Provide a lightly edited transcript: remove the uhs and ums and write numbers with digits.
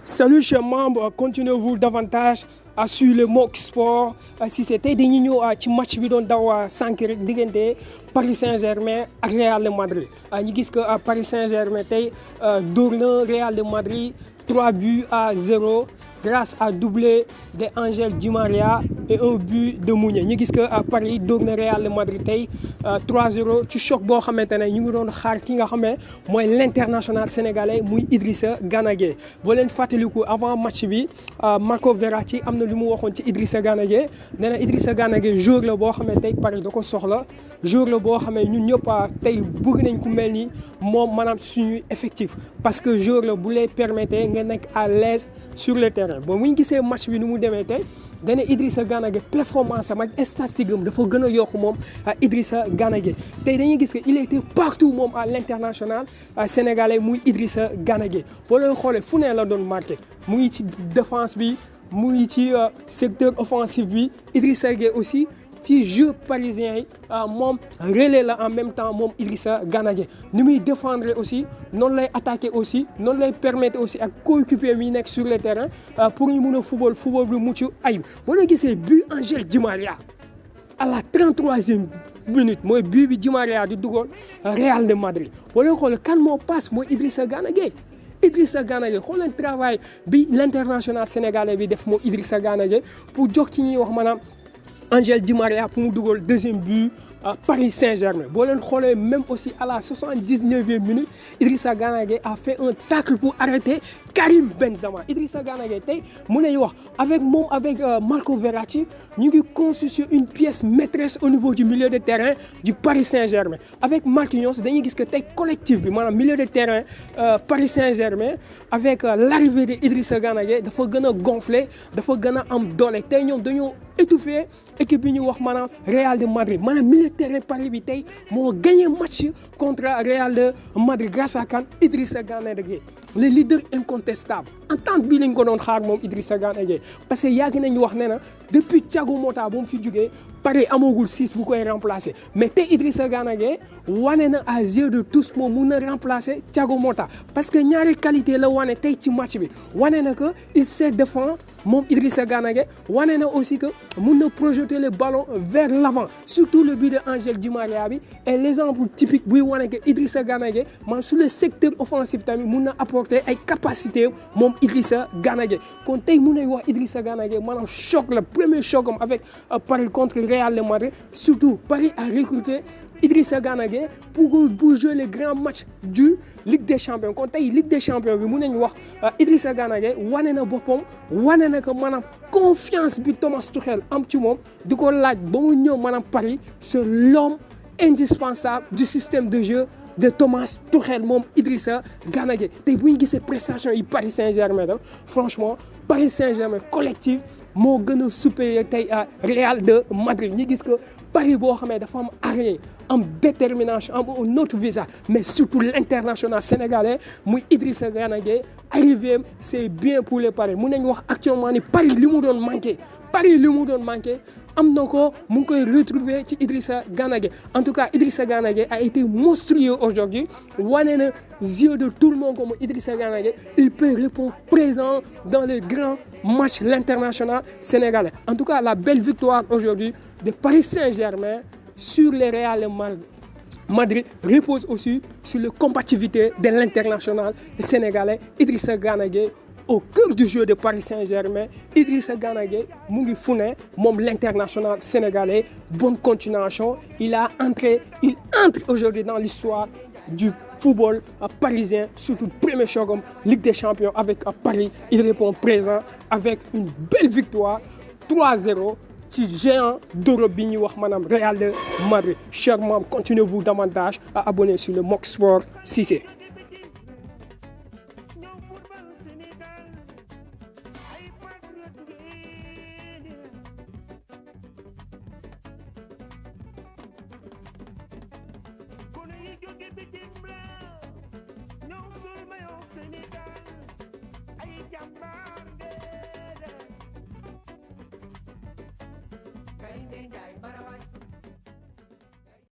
Salut chers membres, continuez-vous davantage à suivre le Mock Sport. Si c'était des ñëw ci match bi doon daw sànq rek diggante Paris Saint-Germain ak Real de Madrid ñu gis que Paris Saint-Germain tey dóor na Real de Madrid 3-0 grâce à doublé de Ángel Di María et un but de Meunier ñu gis que Paris dóor na Real de Madrid tey 3-0 ci choc boo xamante ne ñu ngi doon xaar ki nga xam ne mooy l'international sénégalais muy Idrissa Gana Gueye boo leen fàttaliku avant match bi Marco Verratti am na lu mu waxoon ci Idrissa Gana Gueye nee na Idrissa Gana Gueye joueur la boo xam ne tey Paris da ko soxla joueur la boo xam ne ñun ñëpp tey bëgg nañ ku mel ni moom maanaam suñu effectif parce que joueur la bu lay permettre nga nekk à l'aise sur le terrain bon bu ñu gisee match bi nu mu demee tey dana Idrissa Gana Gueye performance am ak statistique am dafa gën a yokk moom Idrissa Gana Gueye tey dañuy gis que il était partout moom à l'international sénégalais muy Idrissa Gana Gueye boo leen xoolee fu ne la doon marqué mu ngi ci défense bi mu ngi ci secteur offensif bi Idrissa Gueye aussi ci jeu parisien yi moom relais la en même temps moom Idrissa Gana Gueye ni muy défendre aussi noonu lay attaquer aussi noonu lay permettre aussi ak coéquipier yi nekk sur le terrain pour ñu mun a football bi mucc ayib boo la gisee but Ángel Di María à la 33e minute mooy but bi Di María di dugal Real de Madrid boo leen xoolee kan moo passe mooy Idrissa Gana Gueye Idrissa Gana Gueye xool leen travail bi l'international sénégalais bi def moo Idrissa Gana Gueye pour jox ci ñuy wax maanaam Ángel Di María pour mu dugal deuxième but Paris Saint-Germain boo leen xoolee même aussi à la 79e minute Idrissa Gana Gueye a fait un tacle pour arrêter Karim Benzema Idrissa Gana Gueye tey mu nañu wax avec Marco Verratti ñu ngi constituer une pièce maîtresse au niveau du milieu de terrain du Paris Saint-Germain avec Marquinhos dañuy gis que tey collectif bi maanaam milieu de terrain Paris Saint-Germain avec l'arrivée de Idrissa Gana Gueye dafa gën a gonfler dafa gën a am doole tey ñoom dañoo étouffé équipe bi ñu wax maanaam Real de Madrid maanaam milieu de terrain Paris bi tey moo gagné match contre Real de Madrid grâce à kan Idrissa Gana Gueye le leader incontestable entente bii lañ ko doon xaar moom Idrissa Gana Gueye parce que yàgg nañu wax ne na depuis Thiago Motta ba mu fi jugee Paris amagul 6 bu koy remplacer mais tey Idrissa Gana Gueye wane na à yeux de tous moom mun na remplacer Thiago Motta parce que ñaari qualité la wane tey ci match bi wane na que il sait défendre moom Idrissa Gana Gueye wane na aussi que mun na projeter le ballon vers l'avant surtout le but de Ángel Di María bi et l'exemple typique buy wane que Idrissa Gana Gueye man sur le secteur offensif tamit mun na apporter ay capacités moom Idrissa Gana Gueye kon tey mun nañ wax Idrissa Gana Gueye maanaam choc la premier choc am avec Paris contre Real de Madrid surtout Paris a recruté Idrissa Gana Gueye pour jouer les grands matchs du Ligue des Champions kon tey Ligue des Champions bi mun nañu wax Idrissa Gana Gueye wane na boppam wane na que maanaam confiance bi Thomas Tuchel am ci moom di ko laaj ba mu ñëw maanaam Paris c'est l'homme indispensable du système de jeu de Thomas Tuchel moom Idrissa Gana Gueye tey bu ñu gisee prestation yi Paris Saint-Germain da franchement Paris Saint-Germain collectif moo gën a supérieur tey à Real de Madrid ñi gis que Paris boo xamee dafa am arrière am détermination am un autre visage mais surtout l'international sénégalais muy Idrissa Gana Gueye arrivé c'est bien pour les Paris mun nañu wax actuellement ni Paris li mu doon manqué am na ko mu ngi koy retrouver ci Idrissa Gana Gueye en tout cas Idrissa Gana Gueye a été monstrueux aujourd'hui wane na yeux de tout le monde comme Idrissa Gana Gueye il peut répondre présent dans les grands matchs l'international sénégalais en tout cas la belle victoire aujourd'hui de Paris Saint-Germain sur les Real de Madrid repose aussi sur la compatibilité de l'international sénégalais Idrissa Gana Gueye au cœur du jeu de Paris Saint-Germain Idrissa Gana Gueye mu ngi fu ne moom l'international sénégalais bonne continuation il entre aujourd'hui dans l'histoire du football parisien surtout premier choc Ligue des Champions avec Paris il répond présent avec une belle victoire 3-0 ci géant d'Europe bi ñuy wax maanaam Real de Madrid chers membres continuez-vous davantage à abonner sur le Mock Sport Cissé. Gaynde Njaay